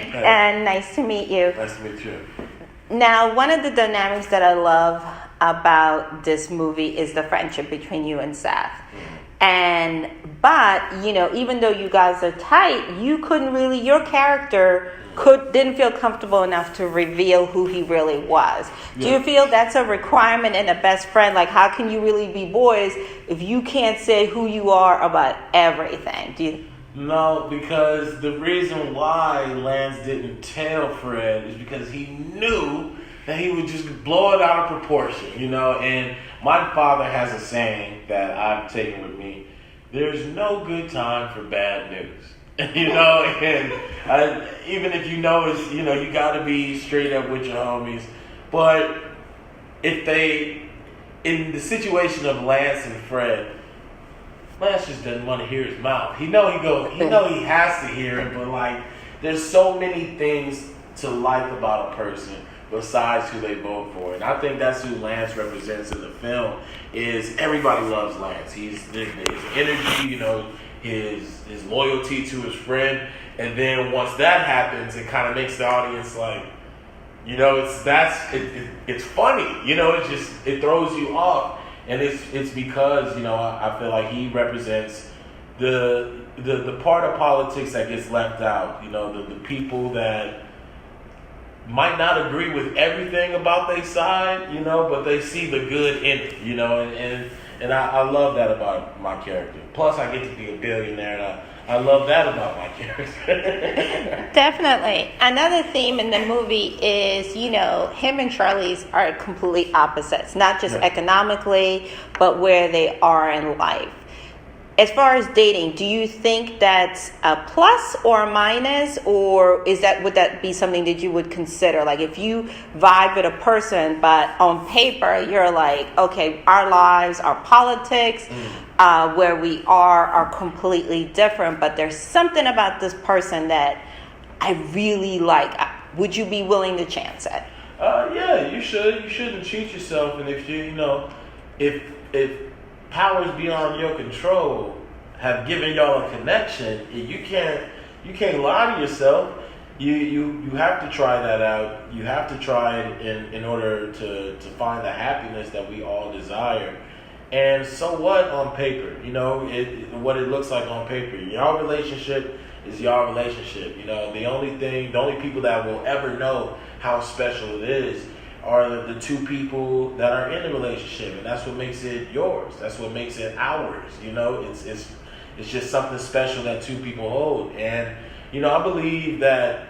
Hey. And nice to meet you. Nice to meet you. Now, one of the dynamics that I love about this movie is the friendship between you and Seth. But even though you guys are tight, you couldn't really, your character didn't feel comfortable enough to reveal who he really was. Yeah. Do you feel that's a requirement in a best friend? Like, how can you really be boys if you can't say who you are about everything? No, because the reason why Lance didn't tell Fred is because he knew that he would just blow it out of proportion, and my father has a saying that I've taken with me: there's no good time for bad news. And even if you got to be straight up with your homies. But in the situation of Lance and Fred, Lance just doesn't want to hear his mouth. He has to hear it, but there's so many things to like about a person besides who they vote for. And I think that's who Lance represents in the film. Is everybody loves Lance. His energy, his loyalty to his friend, and then once that happens, it kind of makes the audience it's funny, it throws you off, and it's because I feel like he represents the part of politics that gets left out, the people that might not agree with everything about their side, but they see the good in it, and I love that about my character. Plus, I get to be a billionaire, and I love that about my character. Definitely. Another theme in the movie is, him and Charlize are complete opposites, not just economically, but where they are in life. As far as dating, do you think that's a plus or a minus, or would that be something that you would consider? Like, if you vibe with a person, but on paper you're like, okay, our lives, our politics, where we are completely different, but there's something about this person that I really like. Would you be willing to chance it? Yeah, you should. You shouldn't cheat yourself, and if powers beyond your control have given y'all a connection, you can't lie to yourself. You have to try that out. You have to try it in order to find the happiness that we all desire. And so what on paper? What it looks like on paper. Your relationship is your relationship. The only people that will ever know how special it is are the two people that are in the relationship, and that's what makes it yours. That's what makes it ours. It's just something special that two people hold. And I believe that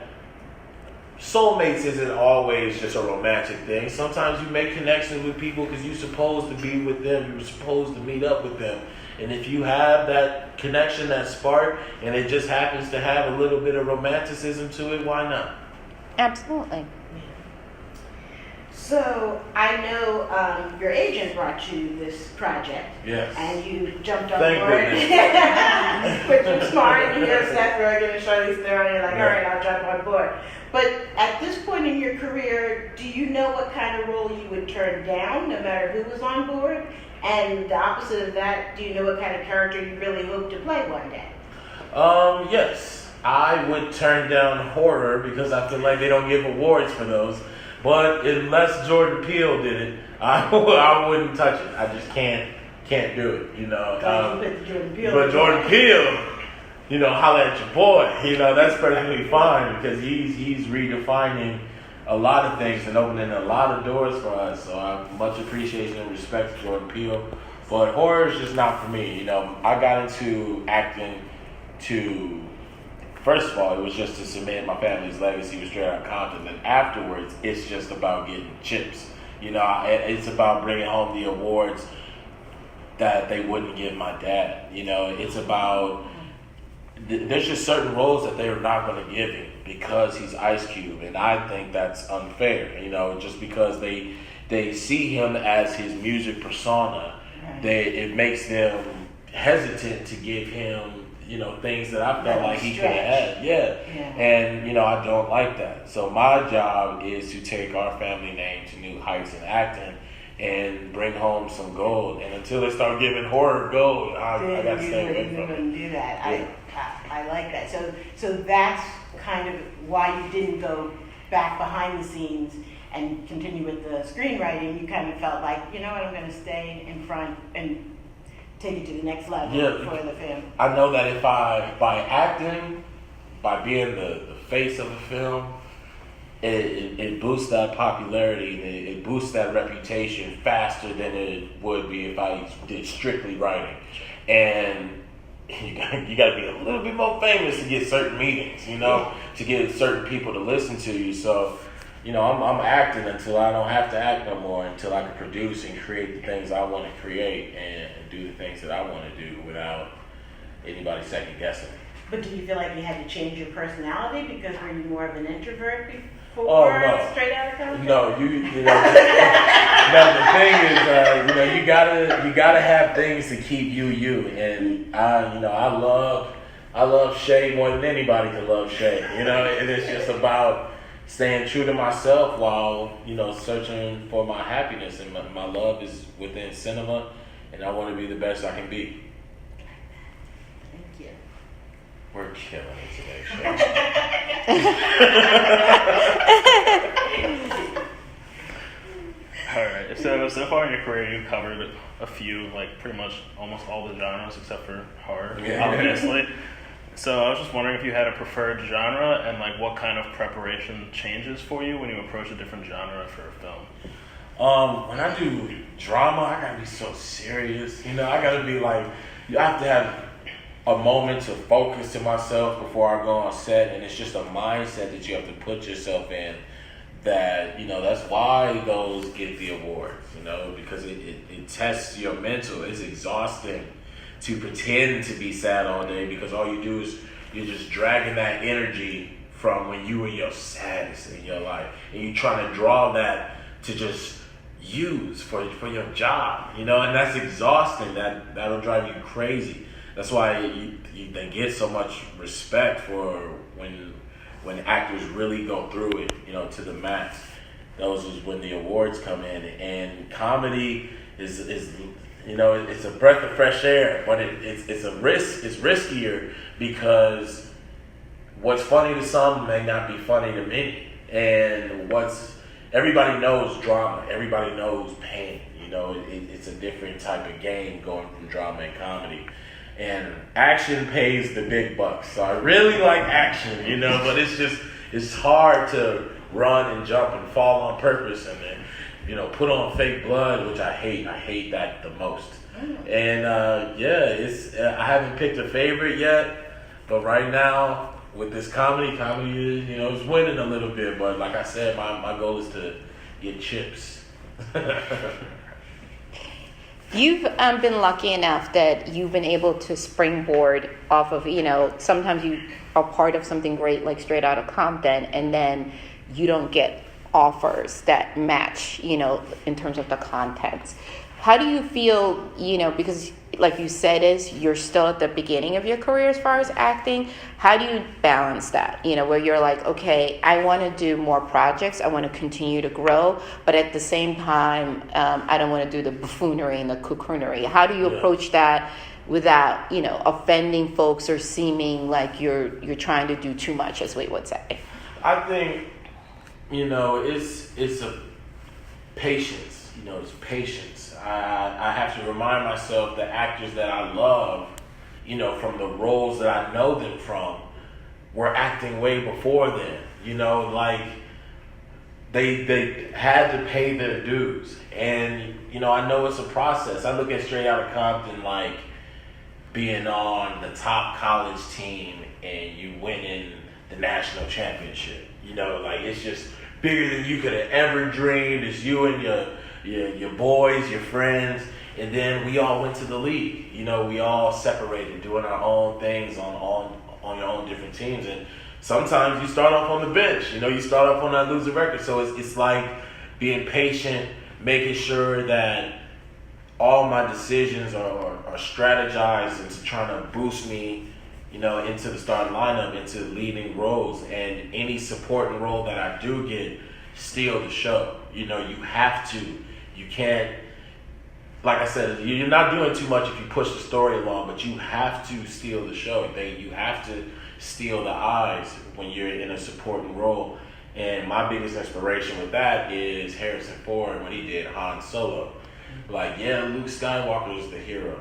soulmates isn't always just a romantic thing. Sometimes you make connections with people because you're supposed to be with them. You're supposed to meet up with them. And if you have that connection, that spark, and it just happens to have a little bit of romanticism to it, why not? Absolutely. So I know your agent brought you this project. Yes. And you jumped on Thank board. goodness. Which was smart. You hear Seth Rogen and Charlize Theron, you're like, all right, I'll jump on board. But at this point in your career, do you know what kind of role you would turn down, no matter who was on board? And the opposite of that, do you know what kind of character you really hope to play one day? Yes. I would turn down horror because I feel like they don't give awards for those. But unless Jordan Peele did it, I wouldn't touch it. I just can't do it. But Jordan Peele, holla at your boy. That's perfectly fine because he's redefining a lot of things and opening a lot of doors for us. So I have much appreciation and respect for Jordan Peele. But horror is just not for me. I got into acting first of all, it was just to cement my family's legacy with Straight Outta Compton. And afterwards, it's just about getting chips. It's about bringing home the awards that they wouldn't give my dad. It's about, there's just certain roles that they're not going to give him because he's Ice Cube. And I think that's unfair, just because they see him as his music persona, it makes them hesitant to give him things that I felt like he could have had. Yeah. And, I don't like that. So my job is to take our family name to new heights in acting and bring home some gold. And until they start giving horror gold, I got to stay away from it. You wouldn't do that. Yeah. I like that. So that's kind of why you didn't go back behind the scenes and continue with the screenwriting. You kind of felt like, you know what, I'm going to stay in front and take it to the next level for the film. I know that if by acting, by being the face of the film, it boosts that popularity, it boosts that reputation faster than it would be if I did strictly writing. And you got to be a little bit more famous to get certain meetings, to get certain people to listen to you. So, I'm acting until I don't have to act no more, until I can produce and create the things I want to create and do the things that I want to do without anybody second guessing me. But do you feel like you had to change your personality because were you more of an introvert before Straight Outta Compton? No, the thing is, you gotta have things to keep you, and I love Shay more than anybody can love Shay, and it's just about staying true to myself while, searching for my happiness, and my love is within cinema, and I want to be the best I can be. Thank you. We're killing it today, Shay. All right. So far in your career, you've covered a few, like pretty much almost all the genres except for horror, obviously. So I was just wondering if you had a preferred genre and like what kind of preparation changes for you when you approach a different genre for a film. When I do drama, I gotta be so serious. I gotta be like, I have to have a moment to focus to myself before I go on set, and it's just a mindset that you have to put yourself in. That that's why those get the awards. Because it tests your mental. It's exhausting to pretend to be sad all day because all you do is you're just dragging that energy from when you were your saddest in your life, and you're trying to draw that to just use for your job, and that's exhausting. That'll drive you crazy. That's why they get so much respect for when actors really go through it, to the max. Those is when the awards come in, and comedy is it's a breath of fresh air, but it's a risk. It's riskier because what's funny to some may not be funny to me, and everybody knows drama, everybody knows pain. It's a different type of game going from drama and comedy. And action pays the big bucks. So I really like action, but it's hard to run and jump and fall on purpose and then, put on fake blood, which I hate. I hate that the most. And I haven't picked a favorite yet, but right now with this comedy is, is winning a little bit. But like I said, my goal is to get chips. You've been lucky enough that you've been able to springboard off of, sometimes you are part of something great like Straight Outta Compton, and then you don't get offers that match, in terms of the content. How do you feel, because like you said, you're still at the beginning of your career as far as acting. How do you balance that, where you're like, okay, I want to do more projects, I want to continue to grow, but at the same time, I don't want to do the buffoonery and the cocoonery. How do you approach that without, offending folks or seeming like you're trying to do too much, as we would say? I think, it's a patience, it's patience. I have to remind myself that actors that I love, from the roles that I know them from, were acting way before then. Like they had to pay their dues. And, I know it's a process. I look at Straight Outta Compton like being on the top college team and you winning the national championship. Like it's just bigger than you could have ever dreamed. It's you and your boys, your friends, and then we all went to the league. We all separated, doing our own things on your own different teams. And sometimes you start off on the bench. You start off on that losing record. So it's like being patient, making sure that all my decisions are strategized into trying to boost me, into the starting lineup, into leading roles, and any supporting role that I do get, steal the show. You have to. You can't, like I said, you're not doing too much if you push the story along, but you have to steal the show. You have to steal the eyes when you're in a supporting role. And my biggest inspiration with that is Harrison Ford when he did Han Solo. Like, yeah, Luke Skywalker is the hero.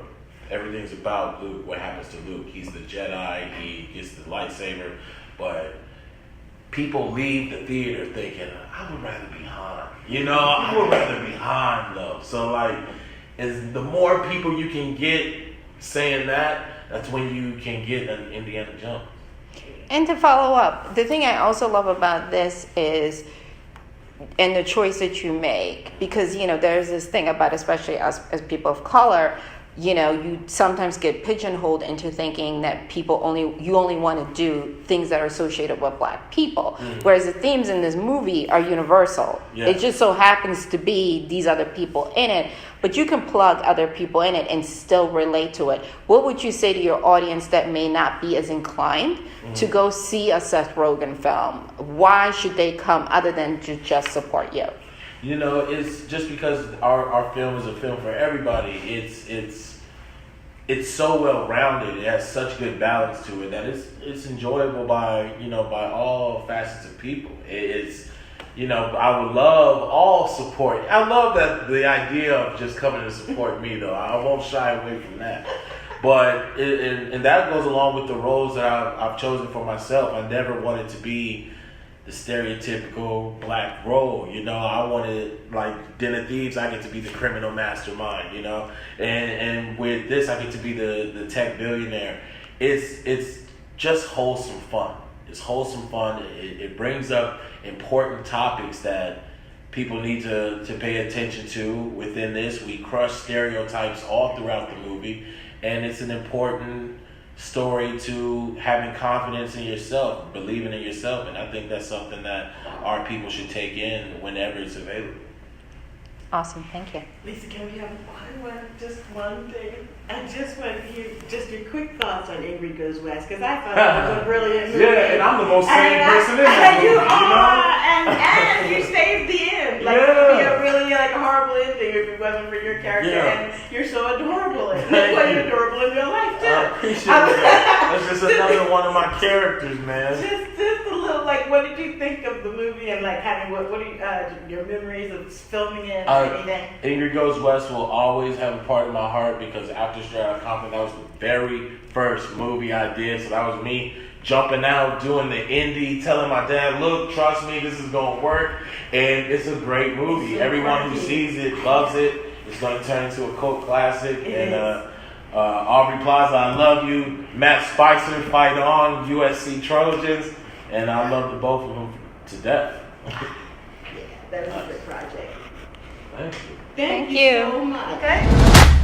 Everything's about Luke, what happens to Luke. He's the Jedi, he gets the lightsaber, but people leave the theater thinking, I would rather be Han. You know, I would rather be Han though. So like, as the more people you can get saying that, that's when you can get an Indiana Jones. And to follow up, the thing I also love about this is, and the choice that you make, because, you know, there's this thing about, especially us as people of color, you know, you sometimes get pigeonholed into thinking that you only want to do things that are associated with Black people. Whereas the themes in this movie are universal. Yeah. It just so happens to be these other people in it, but you can plug other people in it and still relate to it. What would you say to your audience that may not be as inclined to go see a Seth Rogen film? Why should they come other than to just support you? You know, it's just because our film is a film for everybody. It's so well rounded. It has such good balance to it that it's enjoyable by all facets of people. It's, you know, I would love all support. I love that the idea of just coming to support me though. I won't shy away from that. But and that goes along with the roles that I've chosen for myself. I never wanted to be the stereotypical Black role, you know. I wanted, like Den of Thieves, I get to be the criminal mastermind, you know, and with this I get to be the tech billionaire. It's just wholesome fun. It's wholesome fun. It brings up important topics that people need to pay attention to within this. We crush stereotypes all throughout the movie, and it's an important story to having confidence in yourself, believing in yourself, and I think that's something that our people should take in whenever it's available. Awesome, thank you. Lisa, can we have just one thing? I just want to hear just your quick thoughts on Ingrid Goes West, because I thought it was a brilliant movie. Yeah, and I'm the most sane person in that you movie, you know? And you saved the end. Like, it would be a really a horrible ending if it wasn't for your character, and you're so adorable. And well, you're adorable in real life, too. I appreciate that. That's just another one of my characters, man. Just a little, like, what did you think of the movie, and like, kind of what are your memories of filming it and anything? Ingrid Goes West will always have a part in my heart because after Straight Outta Compton, that was the very first movie I did. So that was me jumping out, doing the indie, telling my dad, look, trust me, this is going to work. And it's a great movie. Everyone who sees it loves it. It's going to turn into a cult classic. And Aubrey Plaza, I love you. Matt Spicer, fight on, USC Trojans. And I love the both of them to death. Yeah, that was a good project. Thank you. Thank you so much. Okay.